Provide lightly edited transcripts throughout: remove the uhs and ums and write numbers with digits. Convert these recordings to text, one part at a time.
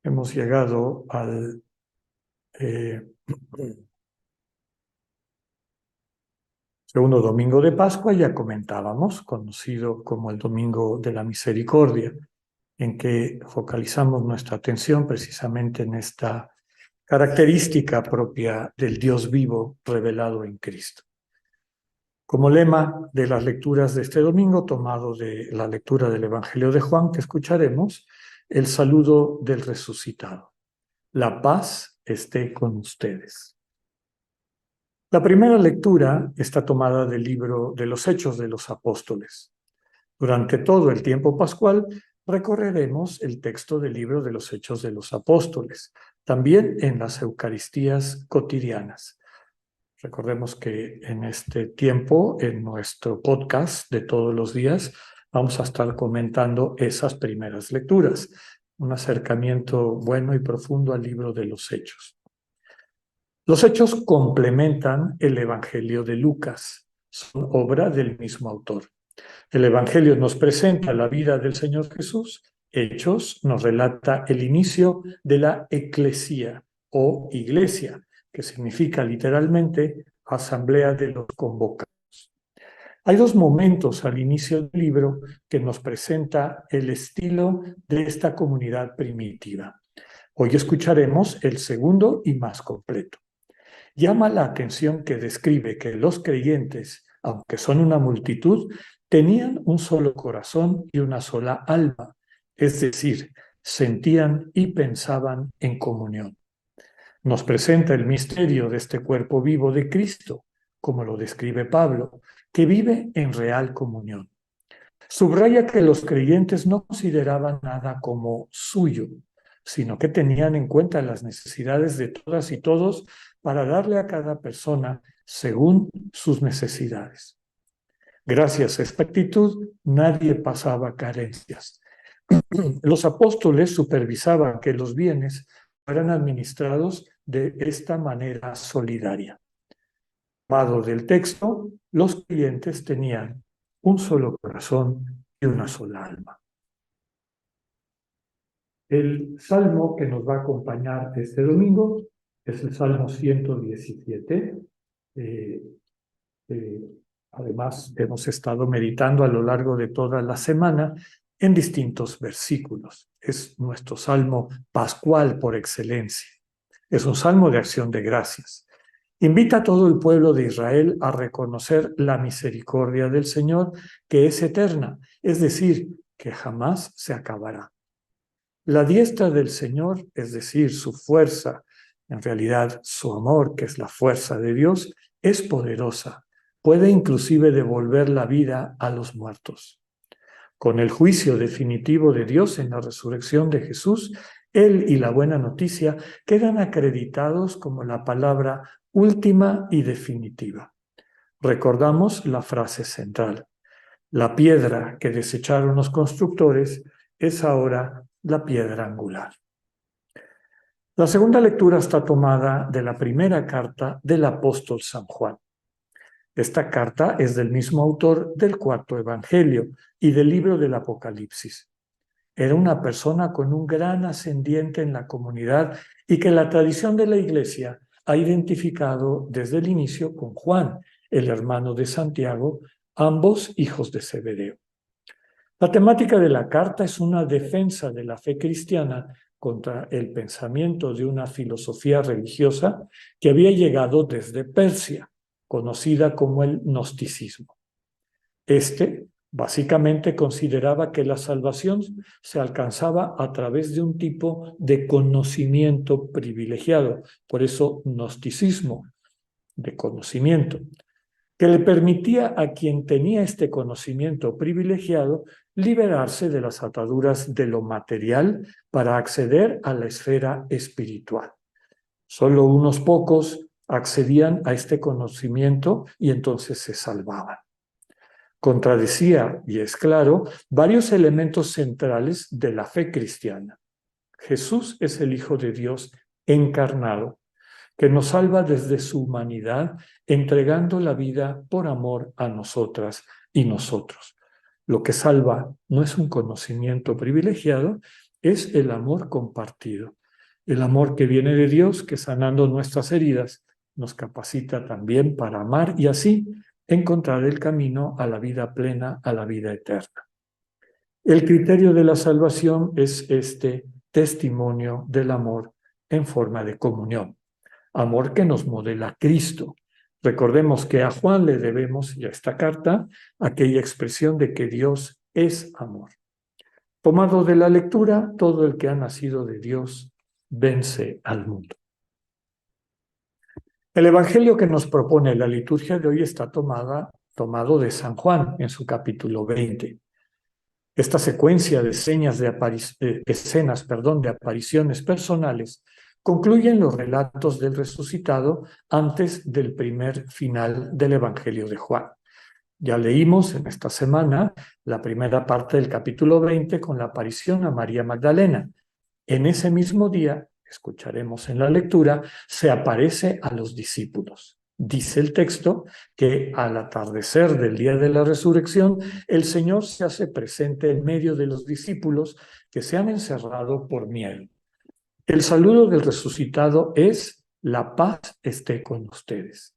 Hemos llegado al segundo domingo de Pascua, ya comentábamos, conocido como el Domingo de la Misericordia, en que focalizamos nuestra atención precisamente en esta característica propia del Dios vivo revelado en Cristo. Como lema de las lecturas de este domingo, tomado de la lectura del Evangelio de Juan que escucharemos, el saludo del resucitado. La paz esté con ustedes. La primera lectura está tomada del libro de los Hechos de los Apóstoles. Durante todo el tiempo pascual recorreremos el texto del libro de los Hechos de los Apóstoles, también en las Eucaristías cotidianas. Recordemos que en este tiempo, en nuestro podcast de todos los días, vamos a estar comentando esas primeras lecturas, un acercamiento bueno y profundo al libro de los Hechos. Los Hechos complementan el Evangelio de Lucas, son obra del mismo autor. El Evangelio nos presenta la vida del Señor Jesús, Hechos nos relata el inicio de la eclesía o iglesia, que significa literalmente asamblea de los convocados. Hay dos momentos al inicio del libro que nos presenta el estilo de esta comunidad primitiva. Hoy escucharemos el segundo y más completo. Llama la atención que describe que los creyentes, aunque son una multitud, tenían un solo corazón y una sola alma, es decir, sentían y pensaban en comunión. Nos presenta el misterio de este cuerpo vivo de Cristo, como lo describe Pablo, que vive en real comunión. Subraya que los creyentes no consideraban nada como suyo, sino que tenían en cuenta las necesidades de todas y todos para darle a cada persona según sus necesidades. Gracias a esta actitud, nadie pasaba carencias. Los apóstoles supervisaban que los bienes fueran administrados de esta manera solidaria. Tomado del texto, los creyentes tenían un solo corazón y una sola alma. El salmo que nos va a acompañar este domingo es el Salmo 117. Además, hemos estado meditando a lo largo de toda la semana en distintos versículos. Es nuestro salmo pascual por excelencia. Es un salmo de acción de gracias. Invita a todo el pueblo de Israel a reconocer la misericordia del Señor, que es eterna, es decir, que jamás se acabará. La diestra del Señor, es decir, su fuerza, en realidad su amor, que es la fuerza de Dios, es poderosa. Puede inclusive devolver la vida a los muertos. Con el juicio definitivo de Dios en la resurrección de Jesús, Él y la buena noticia quedan acreditados como la palabra última y definitiva. Recordamos la frase central. La piedra que desecharon los constructores es ahora la piedra angular. La segunda lectura está tomada de la primera carta del apóstol San Juan. Esta carta es del mismo autor del cuarto evangelio y del libro del Apocalipsis. Era una persona con un gran ascendiente en la comunidad y que la tradición de la Iglesia ha identificado desde el inicio con Juan, el hermano de Santiago, ambos hijos de Zebedeo. La temática de la carta es una defensa de la fe cristiana contra el pensamiento de una filosofía religiosa que había llegado desde Persia, conocida como el gnosticismo. Básicamente consideraba que la salvación se alcanzaba a través de un tipo de conocimiento privilegiado, por eso gnosticismo, de conocimiento, que le permitía a quien tenía este conocimiento privilegiado liberarse de las ataduras de lo material para acceder a la esfera espiritual. Solo unos pocos accedían a este conocimiento y entonces se salvaban. Contradecía, y es claro, varios elementos centrales de la fe cristiana. Jesús es el Hijo de Dios encarnado, que nos salva desde su humanidad, entregando la vida por amor a nosotras y nosotros. Lo que salva no es un conocimiento privilegiado, es el amor compartido. El amor que viene de Dios, que sanando nuestras heridas, nos capacita también para amar y así encontrar el camino a la vida plena, a la vida eterna. El criterio de la salvación es este testimonio del amor en forma de comunión. Amor que nos modela Cristo. Recordemos que a Juan le debemos, y a esta carta, aquella expresión de que Dios es amor. Tomado de la lectura, todo el que ha nacido de Dios vence al mundo. El evangelio que nos propone la liturgia de hoy está tomado de San Juan en su capítulo 20. Esta secuencia de escenas de apariciones personales concluyen los relatos del resucitado antes del primer final del Evangelio de Juan. Ya leímos en esta semana la primera parte del capítulo 20 con la aparición a María Magdalena. En ese mismo día, escucharemos en la lectura, se aparece a los discípulos. Dice el texto que al atardecer del día de la resurrección, el Señor se hace presente en medio de los discípulos que se han encerrado por miedo. El saludo del resucitado es: la paz esté con ustedes.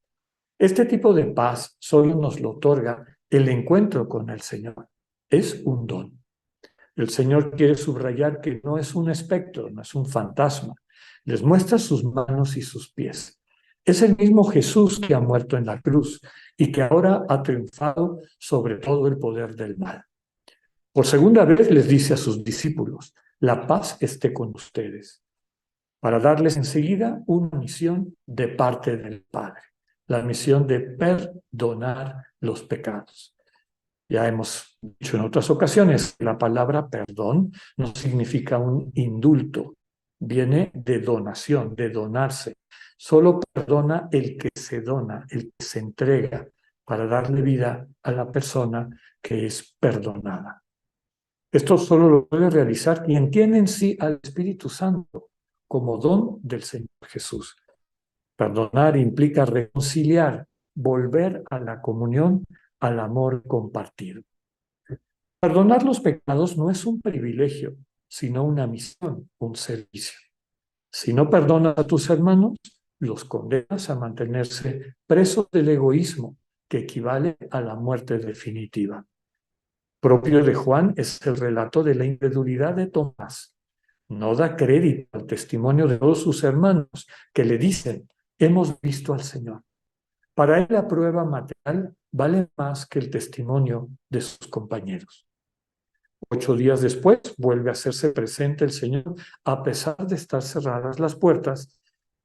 Este tipo de paz solo nos lo otorga el encuentro con el Señor. Es un don. El Señor quiere subrayar que no es un espectro, no es un fantasma. Les muestra sus manos y sus pies. Es el mismo Jesús que ha muerto en la cruz y que ahora ha triunfado sobre todo el poder del mal. Por segunda vez les dice a sus discípulos: la paz esté con ustedes, para darles enseguida una misión de parte del Padre, la misión de perdonar los pecados. Ya hemos dicho en otras ocasiones, la palabra perdón no significa un indulto, viene de donación, de donarse. Solo perdona el que se dona, el que se entrega para darle vida a la persona que es perdonada. Esto solo lo puede realizar quien tiene en sí al Espíritu Santo como don del Señor Jesús. Perdonar implica reconciliar, volver a la comunión, al amor compartido. Perdonar los pecados no es un privilegio, sino una misión, un servicio. Si no perdonas a tus hermanos, los condenas a mantenerse presos del egoísmo, que equivale a la muerte definitiva. Propio de Juan es el relato de la incredulidad de Tomás. No da crédito al testimonio de todos sus hermanos que le dicen: hemos visto al Señor. Para él la prueba material vale más que el testimonio de sus compañeros. 8 días después vuelve a hacerse presente el Señor a pesar de estar cerradas las puertas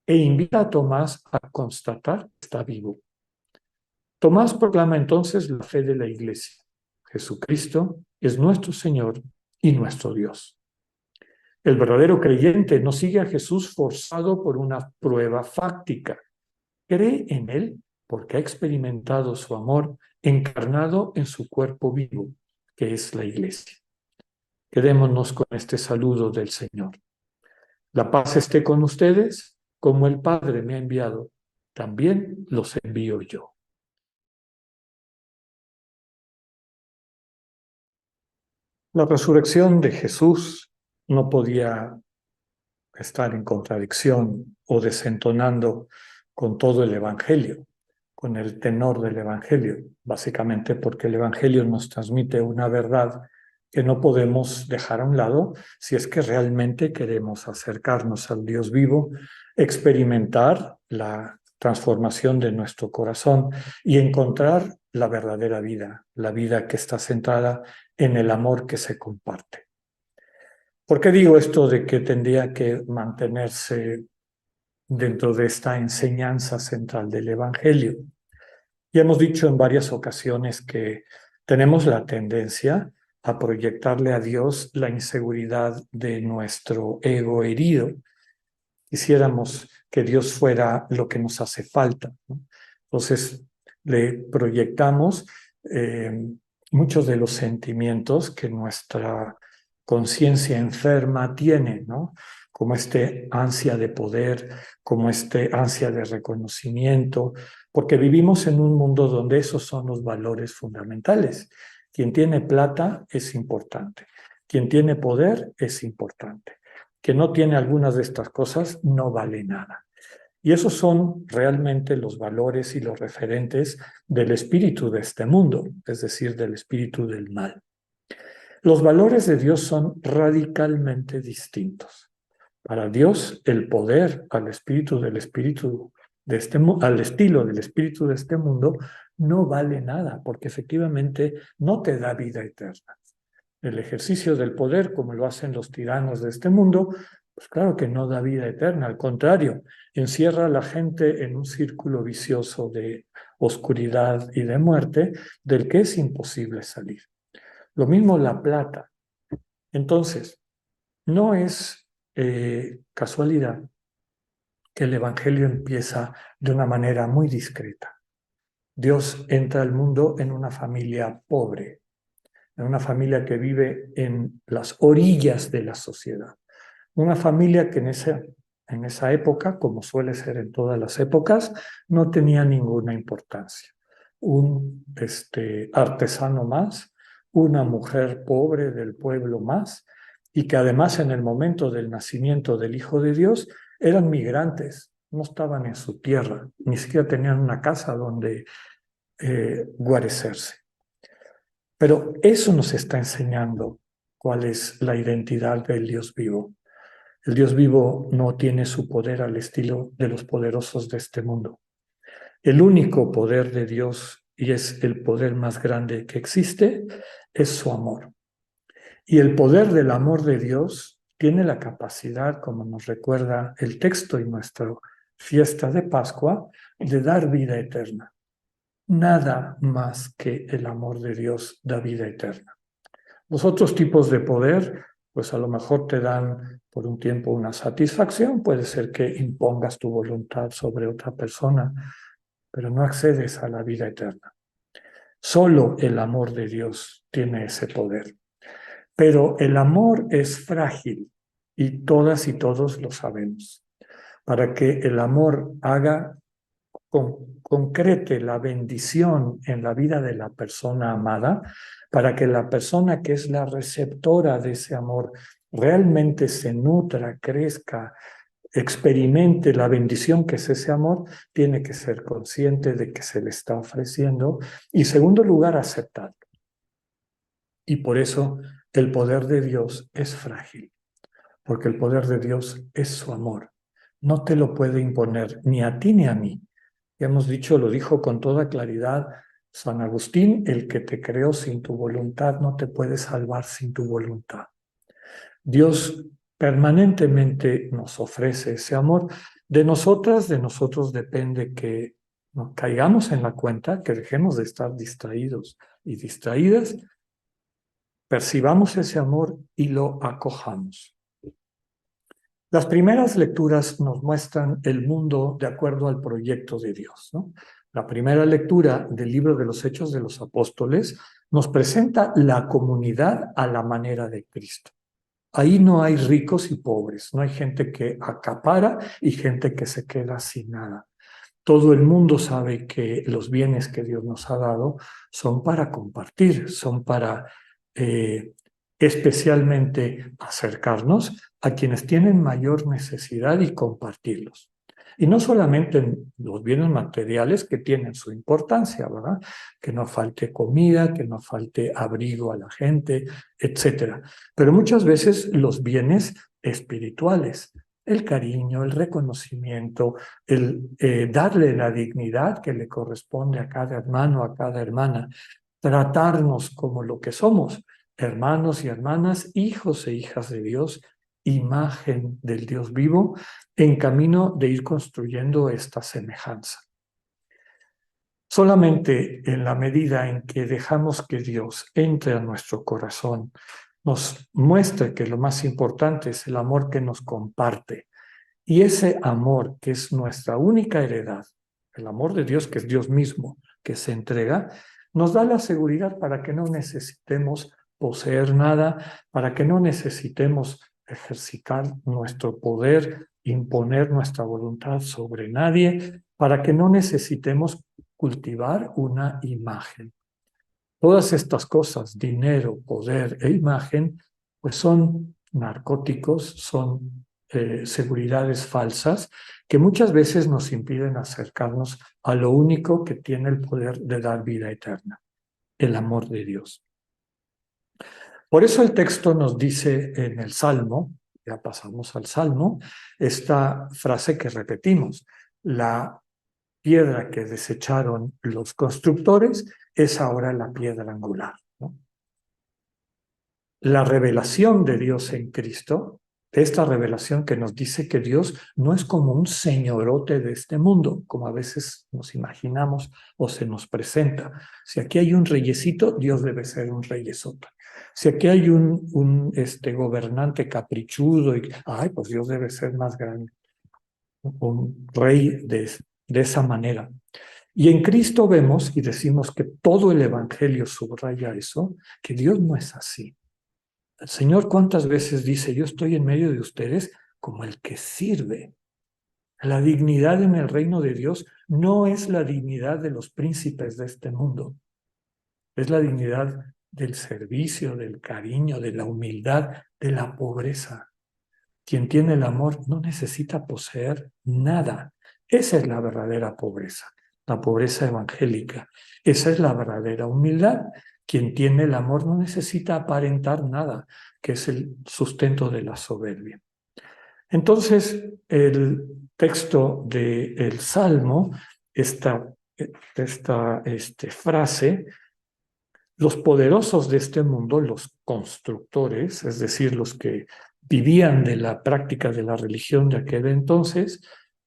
e invita a Tomás a constatar que está vivo. Tomás proclama entonces la fe de la Iglesia. Jesucristo es nuestro Señor y nuestro Dios. El verdadero creyente no sigue a Jesús forzado por una prueba fáctica. Cree en Él porque ha experimentado su amor encarnado en su cuerpo vivo, que es la Iglesia. Quedémonos con este saludo del Señor. La paz esté con ustedes, como el Padre me ha enviado, también los envío yo. La resurrección de Jesús no podía estar en contradicción o desentonando con todo el Evangelio, con el tenor del Evangelio, básicamente porque el Evangelio nos transmite una verdad que no podemos dejar a un lado si es que realmente queremos acercarnos al Dios vivo, experimentar la transformación de nuestro corazón y encontrar la verdadera vida, la vida que está centrada en el amor que se comparte. ¿Por qué digo esto de que tendría que mantenerse dentro de esta enseñanza central del Evangelio? Ya hemos dicho en varias ocasiones que tenemos la tendencia a proyectarle a Dios la inseguridad de nuestro ego herido. Quisiéramos que Dios fuera lo que nos hace falta, ¿no? Entonces le proyectamos muchos de los sentimientos que nuestra conciencia enferma tiene, ¿no? Como este ansia de poder, como este ansia de reconocimiento, porque vivimos en un mundo donde esos son los valores fundamentales. Quien tiene plata es importante. Quien tiene poder es importante. Quien no tiene algunas de estas cosas no vale nada. Y esos son realmente los valores y los referentes del espíritu de este mundo, es decir, del espíritu del mal. Los valores de Dios son radicalmente distintos. Para Dios, el poder al espíritu del espíritu de al estilo del espíritu de este mundo no vale nada, porque efectivamente no te da vida eterna. El ejercicio del poder, como lo hacen los tiranos de este mundo, pues claro que no da vida eterna, al contrario, encierra a la gente en un círculo vicioso de oscuridad y de muerte del que es imposible salir. Lo mismo la plata. Entonces, no es casualidad que el Evangelio empieza de una manera muy discreta. Dios entra al mundo en una familia pobre, en una familia que vive en las orillas de la sociedad. Una familia que en esa época, como suele ser en todas las épocas, no tenía ninguna importancia. Un artesano más, una mujer pobre del pueblo más, y que además en el momento del nacimiento del Hijo de Dios eran migrantes, no estaban en su tierra, ni siquiera tenían una casa donde guarecerse. Pero eso nos está enseñando cuál es la identidad del Dios vivo. El Dios vivo no tiene su poder al estilo de los poderosos de este mundo. El único poder de Dios, y es el poder más grande que existe, es su amor. Y el poder del amor de Dios tiene la capacidad, como nos recuerda el texto y nuestra fiesta de Pascua, de dar vida eterna. Nada más que el amor de Dios da vida eterna. Los otros tipos de poder, pues a lo mejor te dan por un tiempo una satisfacción, puede ser que impongas tu voluntad sobre otra persona, pero no accedes a la vida eterna. Solo el amor de Dios tiene ese poder. Pero el amor es frágil y todas y todos lo sabemos. Para que el amor concrete la bendición en la vida de la persona amada, para que la persona que es la receptora de ese amor realmente se nutra, crezca, experimente la bendición que es ese amor, tiene que ser consciente de que se le está ofreciendo y, en segundo lugar, aceptarlo. Y por eso el poder de Dios es frágil, porque el poder de Dios es su amor. No te lo puede imponer ni a ti ni a mí. Ya hemos dicho, lo dijo con toda claridad San Agustín: el que te creó sin tu voluntad no te puede salvar sin tu voluntad. Dios permanentemente nos ofrece ese amor. De nosotros depende que nos caigamos en la cuenta, que dejemos de estar distraídos y distraídas, percibamos ese amor y lo acojamos. Las primeras lecturas nos muestran el mundo de acuerdo al proyecto de Dios, ¿no? La primera lectura del libro de los Hechos de los Apóstoles nos presenta la comunidad a la manera de Cristo. Ahí no hay ricos y pobres, no hay gente que acapara y gente que se queda sin nada. Todo el mundo sabe que los bienes que Dios nos ha dado son para compartir, son para especialmente acercarnos a quienes tienen mayor necesidad y compartirlos. Y no solamente en los bienes materiales, que tienen su importancia, ¿verdad? Que no falte comida, que no falte abrigo a la gente, etcétera. Pero muchas veces los bienes espirituales, el cariño, el reconocimiento, el darle la dignidad que le corresponde a cada hermano, a cada hermana, tratarnos como lo que somos, hermanos y hermanas, hijos e hijas de Dios, imagen del Dios vivo, en camino de ir construyendo esta semejanza. Solamente en la medida en que dejamos que Dios entre a nuestro corazón, nos muestre que lo más importante es el amor que nos comparte, y ese amor que es nuestra única heredad, el amor de Dios que es Dios mismo, que se entrega, nos da la seguridad para que no necesitemos poseer nada, para que no necesitemos ejercitar nuestro poder, imponer nuestra voluntad sobre nadie, para que no necesitemos cultivar una imagen. Todas estas cosas, dinero, poder e imagen, Pues son narcóticos, son seguridades falsas que muchas veces nos impiden acercarnos a lo único que tiene el poder de dar vida eterna, el amor de Dios. Por eso el texto nos dice en el Salmo, ya pasamos al Salmo, esta frase que repetimos: la piedra que desecharon los constructores es ahora la piedra angular, ¿no? La revelación de Dios en Cristo, esta revelación que nos dice que Dios no es como un señorote de este mundo, como a veces nos imaginamos o se nos presenta. Si aquí hay un reyesito, Dios debe ser un reyesote. Si aquí hay un gobernante caprichudo, pues Dios debe ser más grande. Un rey de esa manera. Y en Cristo vemos y decimos que todo el Evangelio subraya eso, que Dios no es así. El Señor cuántas veces dice: yo estoy en medio de ustedes como el que sirve. La dignidad en el reino de Dios no es la dignidad de los príncipes de este mundo, es la dignidad del servicio, del cariño, de la humildad, de la pobreza. Quien tiene el amor no necesita poseer nada. Esa es la verdadera pobreza, la pobreza evangélica. Esa es la verdadera humildad. Quien tiene el amor no necesita aparentar nada, que es el sustento de la soberbia. Entonces, el texto del Salmo, esta frase: los poderosos de este mundo, los constructores, es decir, los que vivían de la práctica de la religión de aquel entonces,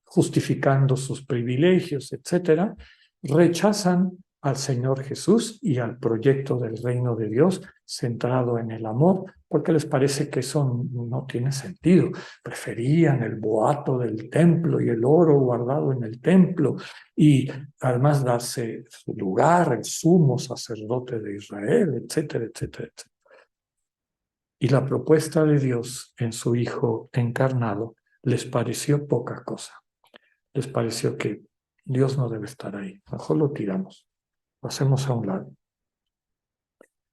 justificando sus privilegios, etcétera, rechazan al Señor Jesús y al proyecto del reino de Dios centrado en el amor, porque les parece que eso no tiene sentido. Preferían el boato del templo y el oro guardado en el templo, y además darse su lugar, el sumo sacerdote de Israel, etcétera, etcétera, etcétera. Y la propuesta de Dios en su Hijo encarnado les pareció poca cosa. Les pareció que Dios no debe estar ahí. Mejor lo tiramos, lo hacemos a un lado.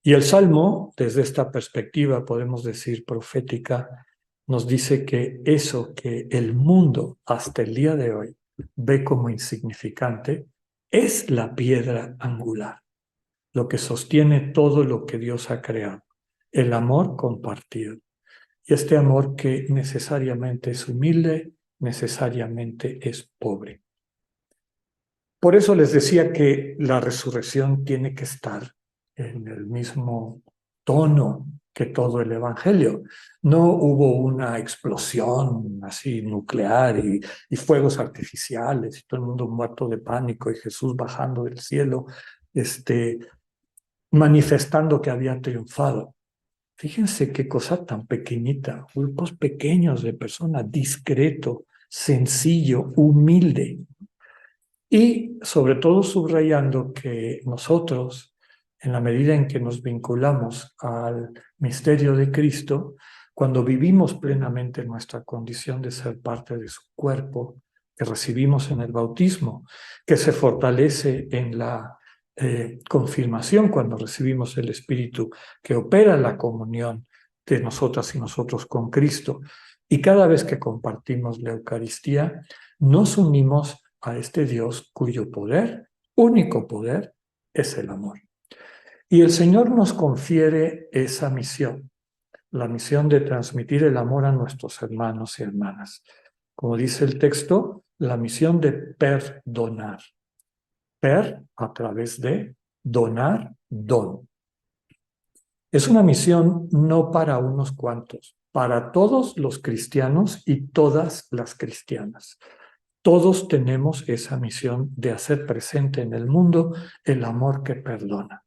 Y el Salmo, desde esta perspectiva, podemos decir profética, nos dice que eso que el mundo hasta el día de hoy ve como insignificante es la piedra angular, lo que sostiene todo lo que Dios ha creado, el amor compartido. Y este amor que necesariamente es humilde, necesariamente es pobre. Por eso les decía que la resurrección tiene que estar en el mismo tono que todo el Evangelio. No hubo una explosión así nuclear y fuegos artificiales y todo el mundo muerto de pánico y Jesús bajando del cielo, manifestando que había triunfado. Fíjense qué cosa tan pequeñita, grupos pequeños de personas, discreto, sencillo, humilde. Y sobre todo subrayando que nosotros, en la medida en que nos vinculamos al misterio de Cristo, cuando vivimos plenamente nuestra condición de ser parte de su cuerpo, que recibimos en el bautismo, que se fortalece en la confirmación cuando recibimos el Espíritu, que opera la comunión de nosotras y nosotros con Cristo, y cada vez que compartimos la Eucaristía, nos unimos a este Dios cuyo poder, único poder, es el amor. Y el Señor nos confiere esa misión, la misión de transmitir el amor a nuestros hermanos y hermanas. Como dice el texto, la misión de perdonar. A través de donar, don. Es una misión no para unos cuantos, para todos los cristianos y todas las cristianas. Todos tenemos esa misión de hacer presente en el mundo el amor que perdona.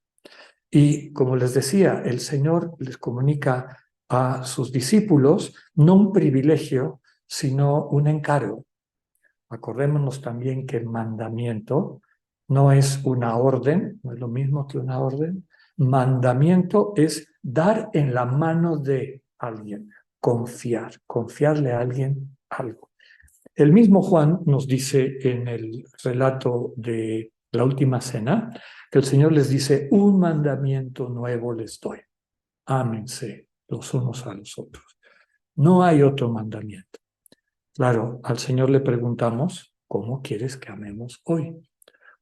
Y como les decía, el Señor les comunica a sus discípulos no un privilegio, sino un encargo. Acordémonos también que el mandamiento no es una orden, no es lo mismo que una orden. Mandamiento es dar en la mano de alguien, confiarle a alguien algo. El mismo Juan nos dice en el relato de la última cena que el Señor les dice: un mandamiento nuevo les doy. Ámense los unos a los otros. No hay otro mandamiento. Claro, al Señor le preguntamos, ¿cómo quieres que amemos hoy?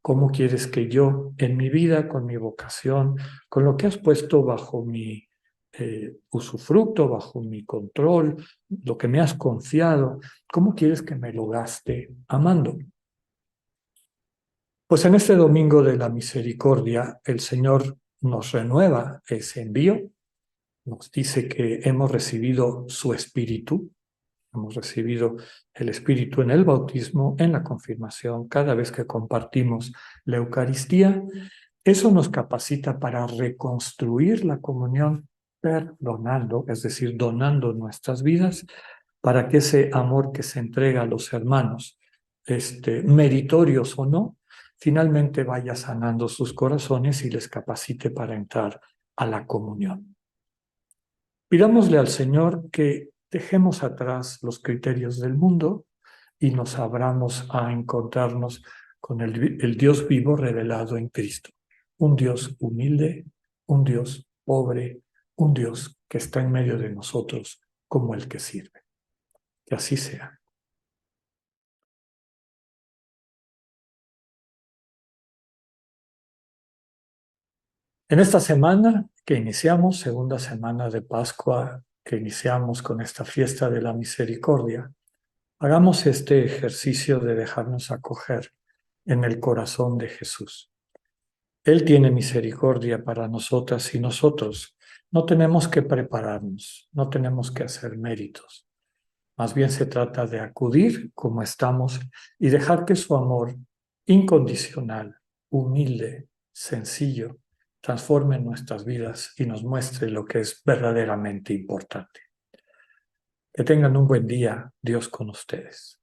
¿Cómo quieres que yo, en mi vida, con mi vocación, con lo que has puesto bajo mi usufructo, bajo mi control, lo que me has confiado, cómo quieres que me lo gaste amando? Pues en este domingo de la misericordia, el Señor nos renueva ese envío, nos dice que hemos recibido su Espíritu. Hemos recibido el Espíritu en el bautismo, en la confirmación, cada vez que compartimos la Eucaristía. Eso nos capacita para reconstruir la comunión perdonando, es decir, donando nuestras vidas, para que ese amor que se entrega a los hermanos, meritorios o no, finalmente vaya sanando sus corazones y les capacite para entrar a la comunión. Pidámosle al Señor que dejemos atrás los criterios del mundo y nos abramos a encontrarnos con el Dios vivo revelado en Cristo. Un Dios humilde, un Dios pobre, un Dios que está en medio de nosotros como el que sirve. Que así sea. En esta semana que iniciamos, segunda semana de Pascua, que iniciamos con esta fiesta de la misericordia, hagamos este ejercicio de dejarnos acoger en el corazón de Jesús. Él tiene misericordia para nosotras y nosotros. No tenemos que prepararnos, no tenemos que hacer méritos. Más bien se trata de acudir como estamos y dejar que su amor incondicional, humilde, sencillo, transforme nuestras vidas y nos muestre lo que es verdaderamente importante. Que tengan un buen día, Dios con ustedes.